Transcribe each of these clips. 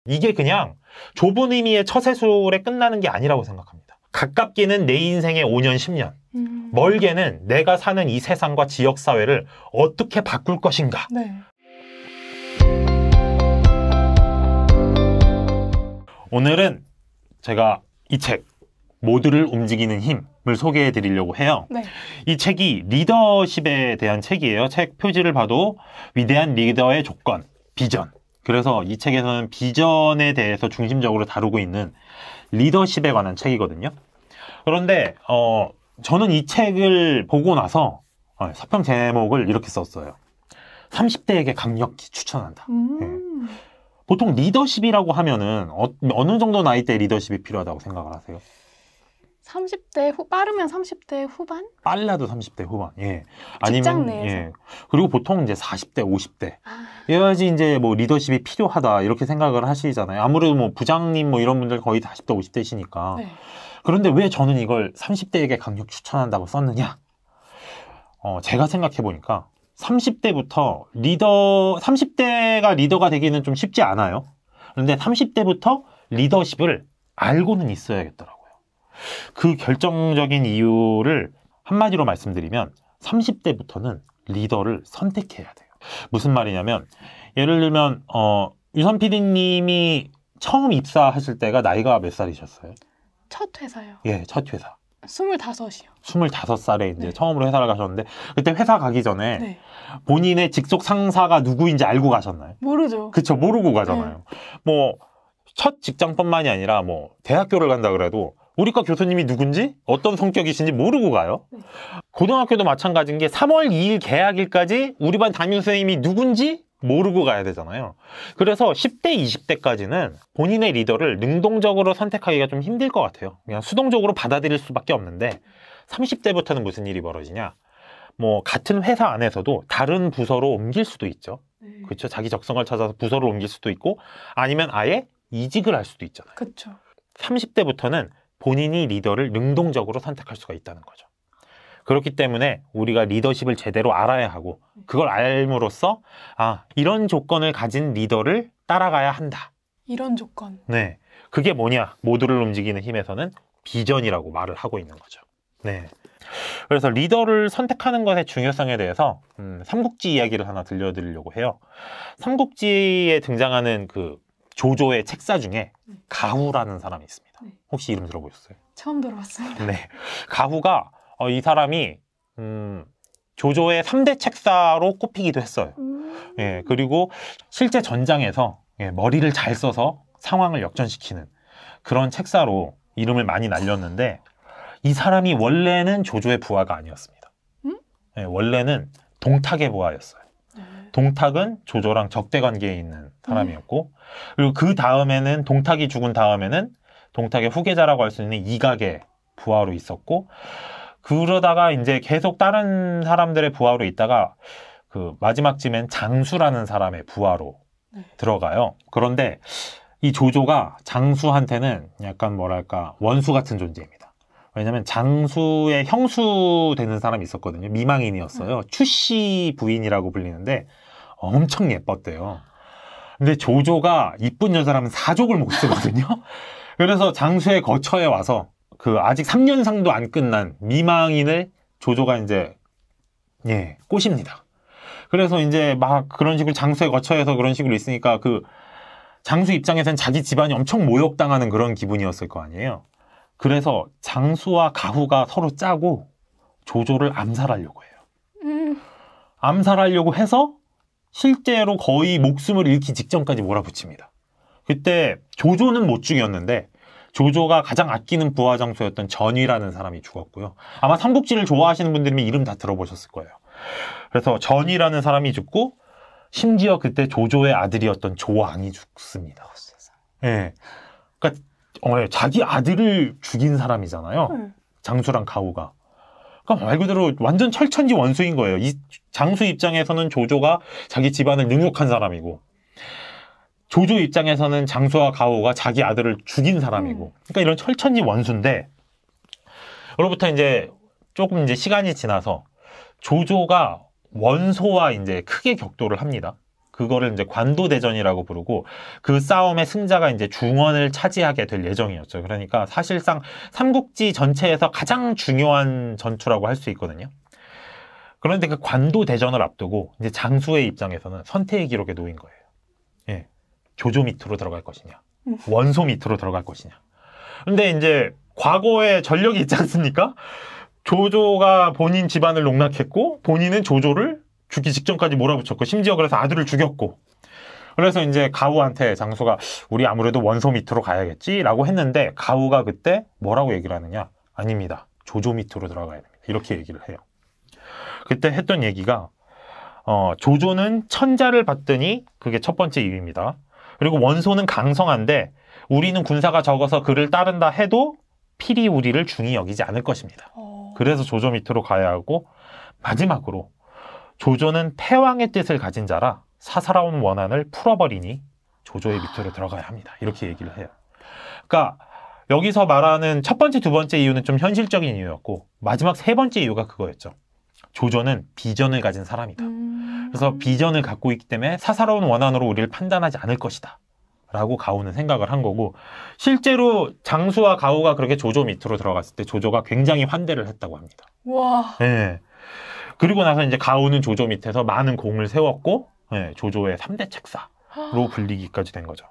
이게 그냥 좁은 의미의 처세술에 끝나는 게 아니라고 생각합니다. 가깝게는 내 인생의 5년, 10년. 멀게는 내가 사는 이 세상과 지역사회를 어떻게 바꿀 것인가. 네. 오늘은 제가 이 책, 모두를 움직이는 힘을 소개해 드리려고 해요. 네. 이 책이 리더십에 대한 책이에요. 책 표지를 봐도 위대한 리더의 조건, 비전. 그래서 이 책에서는 비전에 대해서 중심적으로 다루고 있는 리더십에 관한 책이거든요. 그런데 저는 이 책을 보고 나서 서평 제목을 이렇게 썼어요. 30대에게 강력히 추천한다. 네. 보통 리더십이라고 하면은 어느 정도 나이대 리더십이 필요하다고 생각을 하세요? 30대 빠르면 30대 후반? 빨라도 30대 후반. 예. 직장 아니면 내에서. 예. 그리고 보통 이제 40대, 50대. 이래야지 이제 뭐 리더십이 필요하다 이렇게 생각을 하시잖아요. 아무래도 뭐 부장님 뭐 이런 분들 거의 40대, 50대시니까. 네. 그런데 왜 저는 이걸 30대에게 강력 추천한다고 썼느냐? 제가 생각해 보니까 30대부터 30대가 리더가 되기는 좀 쉽지 않아요. 그런데 30대부터 리더십을 알고는 있어야겠더라고요. 그 결정적인 이유를 한마디로 말씀드리면 30대부터는 리더를 선택해야 돼요. 무슨 말이냐면 예를 들면 유선 PD님이 처음 입사하실 때가 나이가 몇 살이셨어요? 첫 회사요. 예, 첫 회사. 25이요. 25살에 이제 네. 처음으로 회사를 가셨는데 그때 회사 가기 전에 네. 본인의 직속 상사가 누구인지 알고 가셨나요? 모르죠. 그쵸, 모르고 가잖아요. 뭐 첫 직장뿐만이 아니라 뭐 대학교를 간다 그래도 우리과 교수님이 누군지 어떤 성격이신지 모르고 가요. 네. 고등학교도 마찬가지인 게 3월 2일 개학일까지 우리 반 담임 선생님이 누군지 모르고 가야 되잖아요. 그래서 10대, 20대까지는 본인의 리더를 능동적으로 선택하기가 좀 힘들 것 같아요. 그냥 수동적으로 받아들일 수밖에 없는데 30대부터는 무슨 일이 벌어지냐? 뭐 같은 회사 안에서도 다른 부서로 옮길 수도 있죠. 네. 그렇죠. 자기 적성을 찾아서 부서를 옮길 수도 있고 아니면 아예 이직을 할 수도 있잖아요. 그렇죠. 30대부터는 본인이 리더를 능동적으로 선택할 수가 있다는 거죠. 그렇기 때문에 우리가 리더십을 제대로 알아야 하고 그걸 알므로써 이런 조건을 가진 리더를 따라가야 한다. 이런 조건. 네, 그게 뭐냐? 모두를 움직이는 힘에서는 비전이라고 말을 하고 있는 거죠. 네. 그래서 리더를 선택하는 것의 중요성에 대해서 삼국지 이야기를 하나 들려드리려고 해요. 삼국지에 등장하는 그 조조의 책사 중에 가후라는 사람이 있습니다. 네. 혹시 이름 들어보셨어요? 처음 들어봤습니다. 네. 가후가 이 사람이 조조의 3대 책사로 꼽히기도 했어요. 예, 그리고 실제 전장에서 머리를 잘 써서 상황을 역전시키는 그런 책사로 이름을 많이 날렸는데 이 사람이 원래는 조조의 부하가 아니었습니다. 예, 원래는 동탁의 부하였어요. 동탁은 조조랑 적대 관계에 있는 사람이었고 그리고 그 다음에는 동탁이 죽은 다음에는 동탁의 후계자라고 할 수 있는 이각의 부하로 있었고 그러다가 이제 계속 다른 사람들의 부하로 있다가 그 마지막쯤엔 장수라는 사람의 부하로 들어가요. 그런데 이 조조가 장수한테는 약간 뭐랄까 원수 같은 존재입니다. 왜냐면 장수의 형수 되는 사람이 있었거든요. 미망인이었어요. 추씨 부인이라고 불리는데 엄청 예뻤대요. 근데 조조가 이쁜 여자라면 사족을 못 쓰거든요. 그래서 장수의 거처에 와서 그 아직 3년상도 안 끝난 미망인을 조조가 이제 꼬십니다. 그래서 이제 막 그런 식으로 장수의 거처에서 그런 식으로 있으니까 그 장수 입장에서는 자기 집안이 엄청 모욕당하는 그런 기분이었을 거 아니에요. 그래서 장수와 가후가 서로 짜고 조조를 암살하려고 해요. 암살하려고 해서 실제로 거의 목숨을 잃기 직전까지 몰아붙입니다. 그때 조조는 못 죽였는데 조조가 가장 아끼는 부하 장수였던 전위라는 사람이 죽었고요. 아마 삼국지를 좋아하시는 분들이면 이름 다 들어보셨을 거예요. 그래서 전위라는 사람이 죽고 심지어 그때 조조의 아들이었던 조왕이 죽습니다. 예. 그러니까 자기 아들을 죽인 사람이잖아요. 장수랑 가후가. 그러니까 말 그대로 완전 철천지 원수인 거예요. 이 장수 입장에서는 조조가 자기 집안을 능욕한 사람이고 조조 입장에서는 장수와 가후가 자기 아들을 죽인 사람이고 그러니까 이런 철천지 원수인데 그로부터 이제 조금 이제 시간이 지나서 조조가 원소와 이제 크게 격돌을 합니다. 그거를 이제 관도대전이라고 부르고 그 싸움의 승자가 이제 중원을 차지하게 될 예정이었죠. 그러니까 사실상 삼국지 전체에서 가장 중요한 전투라고 할 수 있거든요. 그런데 그 관도대전을 앞두고 이제 장수의 입장에서는 선택의 기록에 놓인 거예요. 예. 조조 밑으로 들어갈 것이냐, 원소 밑으로 들어갈 것이냐. 근데 이제 과거에 전력이 있지 않습니까? 조조가 본인 집안을 농락했고 본인은 조조를 죽기 직전까지 몰아붙였고 심지어 그래서 아들을 죽였고 그래서 이제 가우한테 장수가 우리 아무래도 원소 밑으로 가야겠지라고 했는데 가우가 그때 뭐라고 얘기를 하느냐? 아닙니다. 조조 밑으로 들어가야 됩니다. 이렇게 얘기를 해요. 그때 했던 얘기가 조조는 천자를 받더니 그게 첫 번째 이유입니다. 그리고 원소는 강성한데 우리는 군사가 적어서 그를 따른다 해도 필히 우리를 중히 여기지 않을 것입니다. 그래서 조조 밑으로 가야 하고 마지막으로 조조는 패왕의 뜻을 가진 자라 사사로운 원한을 풀어버리니 조조의 밑으로 들어가야 합니다. 이렇게 얘기를 해요. 그러니까 여기서 말하는 첫 번째, 두 번째 이유는 좀 현실적인 이유였고 마지막 세 번째 이유가 그거였죠. 조조는 비전을 가진 사람이다. 그래서 비전을 갖고 있기 때문에 사사로운 원한으로 우리를 판단하지 않을 것이다. 라고 가우는 생각을 한 거고 실제로 장수와 가우가 그렇게 조조 밑으로 들어갔을 때 조조가 굉장히 환대를 했다고 합니다. 와. 네. 그리고 나서 이제 가우는 조조 밑에서 많은 공을 세웠고 네, 조조의 3대 책사로 불리기까지 된 거죠.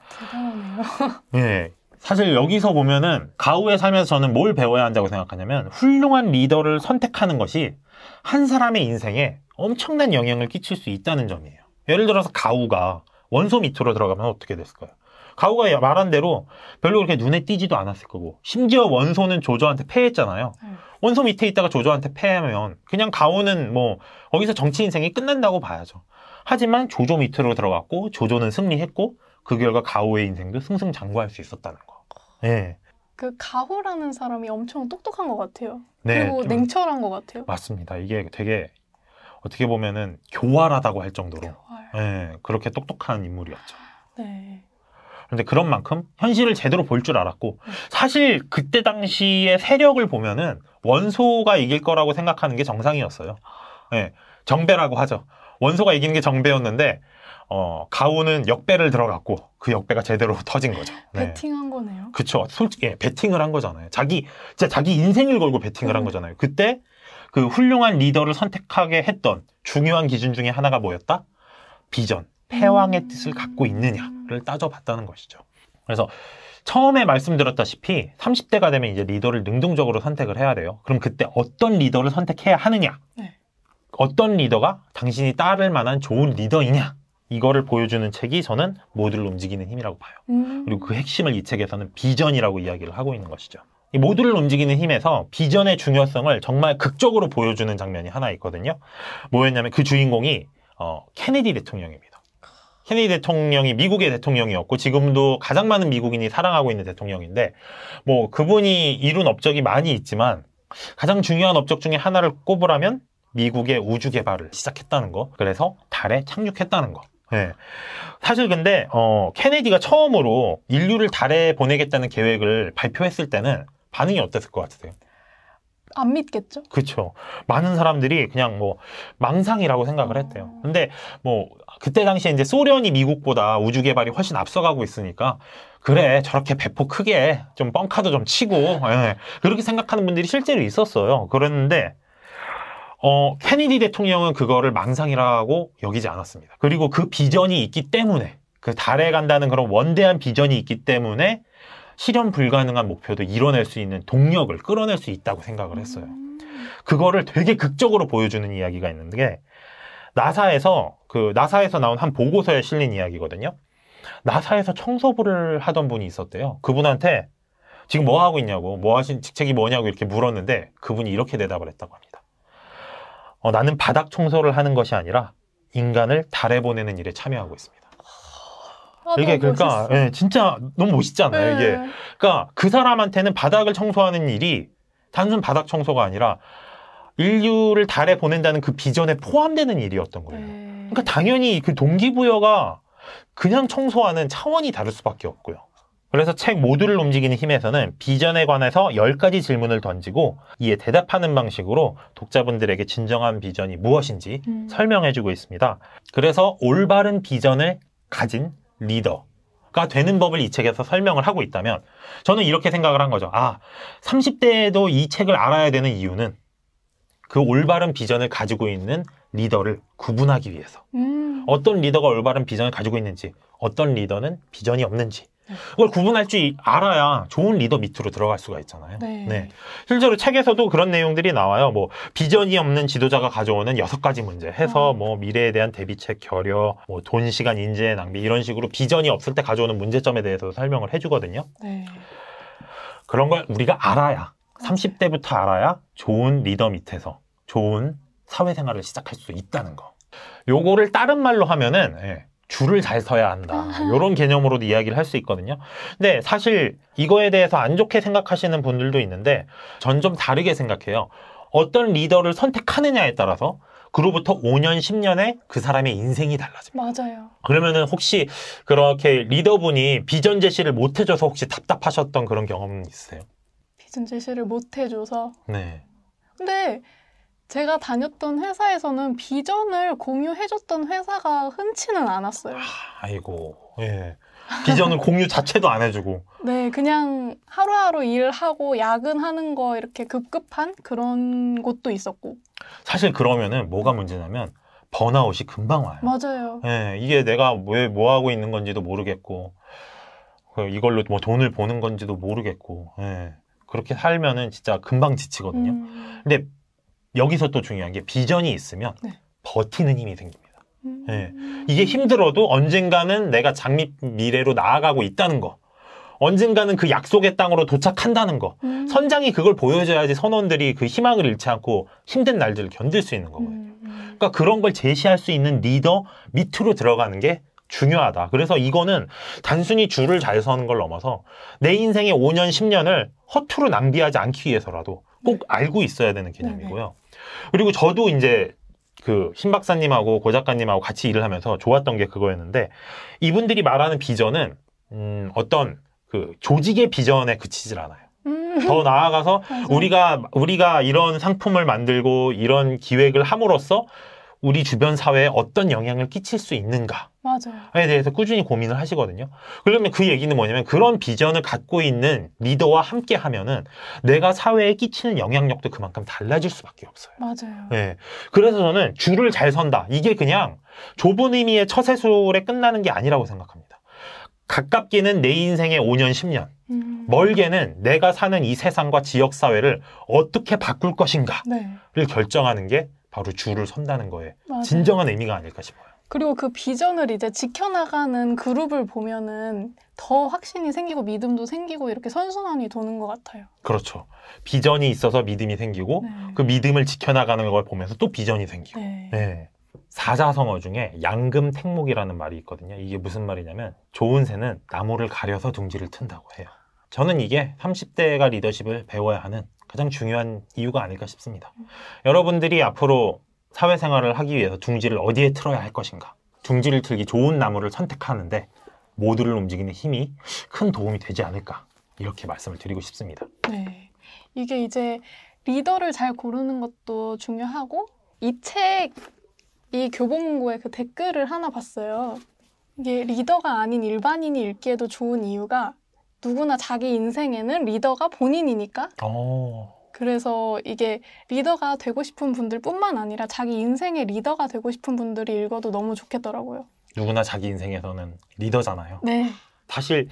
대단하네요. 네. 사실 여기서 보면은 가우에 살면서 저는 뭘 배워야 한다고 생각하냐면 훌륭한 리더를 선택하는 것이 한 사람의 인생에 엄청난 영향을 끼칠 수 있다는 점이에요. 예를 들어서 가우가 원소 밑으로 들어가면 어떻게 됐을까요? 가우가 말한 대로 별로 그렇게 눈에 띄지도 않았을 거고 심지어 원소는 조조한테 패했잖아요. 원소 밑에 있다가 조조한테 패하면 그냥 가우는 뭐 거기서 정치 인생이 끝난다고 봐야죠. 하지만 조조 밑으로 들어갔고 조조는 승리했고 그 결과 가우의 인생도 승승장구할 수 있었다는 거. 네. 그 가후라는 사람이 엄청 똑똑한 것 같아요. 네, 그리고 좀 냉철한 것 같아요. 맞습니다. 이게 되게 어떻게 보면은 교활하다고 할 정도로 네, 그렇게 똑똑한 인물이었죠. 네. 그런데 그런 만큼 현실을 제대로 볼 줄 알았고 사실 그때 당시의 세력을 보면은 원소가 이길 거라고 생각하는 게 정상이었어요. 네, 정배라고 하죠. 원소가 이기는 게 정배였는데 가우는 역배를 들어갔고 그 역배가 제대로 터진 거죠. 네. 배팅한 거네요. 그쵸. 솔직히 배팅을 한 거잖아요. 진짜 자기 인생을 걸고 배팅을 한 거잖아요. 그때 그 훌륭한 리더를 선택하게 했던 중요한 기준 중에 하나가 뭐였다? 비전, 패왕의 뜻을 갖고 있느냐를 따져봤다는 것이죠. 그래서 처음에 말씀드렸다시피 30대가 되면 이제 리더를 능동적으로 선택을 해야 돼요. 그럼 그때 어떤 리더를 선택해야 하느냐? 네. 어떤 리더가 당신이 따를 만한 좋은 리더이냐? 이거를 보여주는 책이 저는 모두를 움직이는 힘이라고 봐요. 그리고 그 핵심을 이 책에서는 비전이라고 이야기를 하고 있는 것이죠. 이 모두를 움직이는 힘에서 비전의 중요성을 정말 극적으로 보여주는 장면이 하나 있거든요. 뭐였냐면 그 주인공이 케네디 대통령입니다. 케네디 대통령이 미국의 대통령이었고 지금도 가장 많은 미국인이 사랑하고 있는 대통령인데 뭐 그분이 이룬 업적이 많이 있지만 가장 중요한 업적 중에 하나를 꼽으라면 미국의 우주 개발을 시작했다는 거. 그래서 달에 착륙했다는 거. 네. 사실 근데 케네디가 처음으로 인류를 달에 보내겠다는 계획을 발표했을 때는 반응이 어땠을 것 같으세요? 안 믿겠죠? 그렇죠. 많은 사람들이 그냥 뭐 망상이라고 생각을 했대요. 근데 뭐 그때 당시에 이제 소련이 미국보다 우주 개발이 훨씬 앞서가고 있으니까 그래 저렇게 배포 크게 좀 뻥카도 좀 치고 예. 그렇게 생각하는 분들이 실제로 있었어요. 그랬는데 케네디 대통령은 그거를 망상이라고 여기지 않았습니다. 그리고 그 비전이 있기 때문에 그 달에 간다는 그런 원대한 비전이 있기 때문에 실현 불가능한 목표도 이뤄낼 수 있는 동력을 끌어낼 수 있다고 생각을 했어요. 그거를 되게 극적으로 보여주는 이야기가 있는데 나사에서 나온 한 보고서에 실린 이야기거든요. 나사에서 청소부를 하던 분이 있었대요. 그분한테 지금 뭐 하고 있냐고, 직책이 뭐냐고 이렇게 물었는데 그분이 이렇게 대답을 했다고 합니다. 나는 바닥 청소를 하는 것이 아니라 인간을 달에 보내는 일에 참여하고 있습니다. 이게 그러니까 예, 진짜 너무 멋있지 않아요? 이게 그러니까 그 사람한테는 바닥을 청소하는 일이 단순 바닥 청소가 아니라 인류를 달에 보낸다는 그 비전에 포함되는 일이었던 거예요. 그러니까 당연히 그 동기부여가 그냥 청소하는 차원이 다를 수밖에 없고요. 그래서 책 모두를 움직이는 힘에서는 비전에 관해서 10가지 질문을 던지고 이에 대답하는 방식으로 독자분들에게 진정한 비전이 무엇인지 설명해주고 있습니다. 그래서 올바른 비전을 가진 리더가 되는 법을 이 책에서 설명을 하고 있다면 저는 이렇게 생각을 한 거죠. 30대에도 이 책을 알아야 되는 이유는 그 올바른 비전을 가지고 있는 리더를 구분하기 위해서. 어떤 리더가 올바른 비전을 가지고 있는지, 어떤 리더는 비전이 없는지 그걸 구분할 줄 알아야 좋은 리더 밑으로 들어갈 수가 있잖아요. 네. 실제로 책에서도 그런 내용들이 나와요. 뭐 비전이 없는 지도자가 가져오는 6가지 문제 해서 뭐 미래에 대한 대비책, 결여, 뭐 돈, 시간, 인재 낭비 이런 식으로 비전이 없을 때 가져오는 문제점에 대해서 설명을 해주거든요. 네. 그런 걸 우리가 알아야 30대부터 알아야 좋은 리더 밑에서 좋은 사회생활을 시작할 수 있다는 거. 요거를 다른 말로 하면은 줄을 잘 서야 한다. 이런 개념으로도 이야기를 할 수 있거든요. 근데 사실 이거에 대해서 안 좋게 생각하시는 분들도 있는데 전 좀 다르게 생각해요. 어떤 리더를 선택하느냐에 따라서 그로부터 5년, 10년에 그 사람의 인생이 달라집니다. 맞아요. 그러면은 혹시 그렇게 리더분이 비전 제시를 못 해줘서 혹시 답답하셨던 그런 경험 있으세요? 비전 제시를 못 해줘서. 네. 근데 제가 다녔던 회사에서는 비전을 공유해줬던 회사가 흔치는 않았어요. 아이고, 예. 비전을 공유 자체도 안 해주고. 네, 그냥 하루하루 일하고 야근하는 거 이렇게 급급한 그런 곳도 있었고. 사실 그러면은 뭐가 문제냐면 번아웃이 금방 와요. 맞아요. 예, 이게 내가 왜 뭐 하고 있는 건지도 모르겠고, 이걸로 뭐 돈을 버는 건지도 모르겠고, 그렇게 살면은 진짜 금방 지치거든요. 근데 여기서 또 중요한 게 비전이 있으면 버티는 힘이 생깁니다. 이게 힘들어도 언젠가는 내가 장밋 미래로 나아가고 있다는 거. 언젠가는 그 약속의 땅으로 도착한다는 거. 선장이 그걸 보여줘야지 선원들이 그 희망을 잃지 않고 힘든 날들을 견딜 수 있는 거고요. 그러니까 그런 걸 제시할 수 있는 리더 밑으로 들어가는 게 중요하다. 그래서 이거는 단순히 줄을 잘 서는 걸 넘어서 내 인생의 5년, 10년을 허투루 낭비하지 않기 위해서라도 꼭 알고 있어야 되는 개념이고요. 그리고 저도 이제 그 신 박사님하고 고 작가님하고 같이 일을 하면서 좋았던 게 그거였는데 이분들이 말하는 비전은 어떤 그 조직의 비전에 그치질 않아요. 더 나아가서 우리가 이런 상품을 만들고 이런 기획을 함으로써 우리 주변 사회에 어떤 영향을 끼칠 수 있는가에 맞아요. 대해서 꾸준히 고민을 하시거든요. 그러면 그 얘기는 뭐냐면 그런 비전을 갖고 있는 리더와 함께 하면은 내가 사회에 끼치는 영향력도 그만큼 달라질 수밖에 없어요. 맞아요. 네. 그래서 저는 줄을 잘 선다. 이게 그냥 좁은 의미의 처세술에 끝나는 게 아니라고 생각합니다. 가깝게는 내 인생의 5년, 10년. 멀게는 내가 사는 이 세상과 지역사회를 어떻게 바꿀 것인가를 결정하는 게 바로 줄을 선다는 거에 맞아요. 진정한 의미가 아닐까 싶어요. 그리고 그 비전을 이제 지켜나가는 그룹을 보면은 더 확신이 생기고 믿음도 생기고 이렇게 선순환이 도는 것 같아요. 그렇죠. 비전이 있어서 믿음이 생기고 그 믿음을 지켜나가는 걸 보면서 또 비전이 생기고. 사자성어 중에 양금택목이라는 말이 있거든요. 이게 무슨 말이냐면 좋은 새는 나무를 가려서 둥지를 튼다고 해요. 저는 이게 30대가 리더십을 배워야 하는 가장 중요한 이유가 아닐까 싶습니다. 여러분들이 앞으로 사회생활을 하기 위해서 둥지를 어디에 틀어야 할 것인가? 둥지를 틀기 좋은 나무를 선택하는데 모두를 움직이는 힘이 큰 도움이 되지 않을까? 이렇게 말씀을 드리고 싶습니다. 네, 이게 이제 리더를 잘 고르는 것도 중요하고 이 책이 교보문고에 그 댓글을 하나 봤어요. 이게 리더가 아닌 일반인이 읽기에도 좋은 이유가 누구나 자기 인생에는 리더가 본인이니까. 그래서 이게 리더가 되고 싶은 분들뿐만 아니라 자기 인생의 리더가 되고 싶은 분들이 읽어도 너무 좋겠더라고요. 누구나 자기 인생에서는 리더잖아요. 네. 사실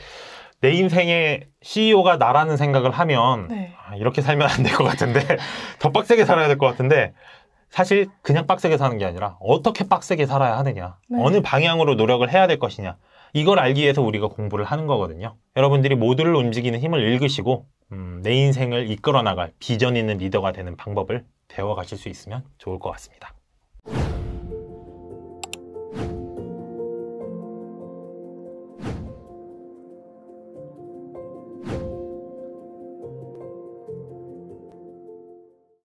내 인생의 CEO가 나라는 생각을 하면 이렇게 살면 안 될 것 같은데 더 빡세게 살아야 될 것 같은데 사실 그냥 빡세게 사는 게 아니라 어떻게 빡세게 살아야 하느냐, 어느 방향으로 노력을 해야 될 것이냐, 이걸 알기 위해서 우리가 공부를 하는 거거든요. 여러분들이 모두를 움직이는 힘을 읽으시고 내 인생을 이끌어 나갈 비전 있는 리더가 되는 방법을 배워가실 수 있으면 좋을 것 같습니다.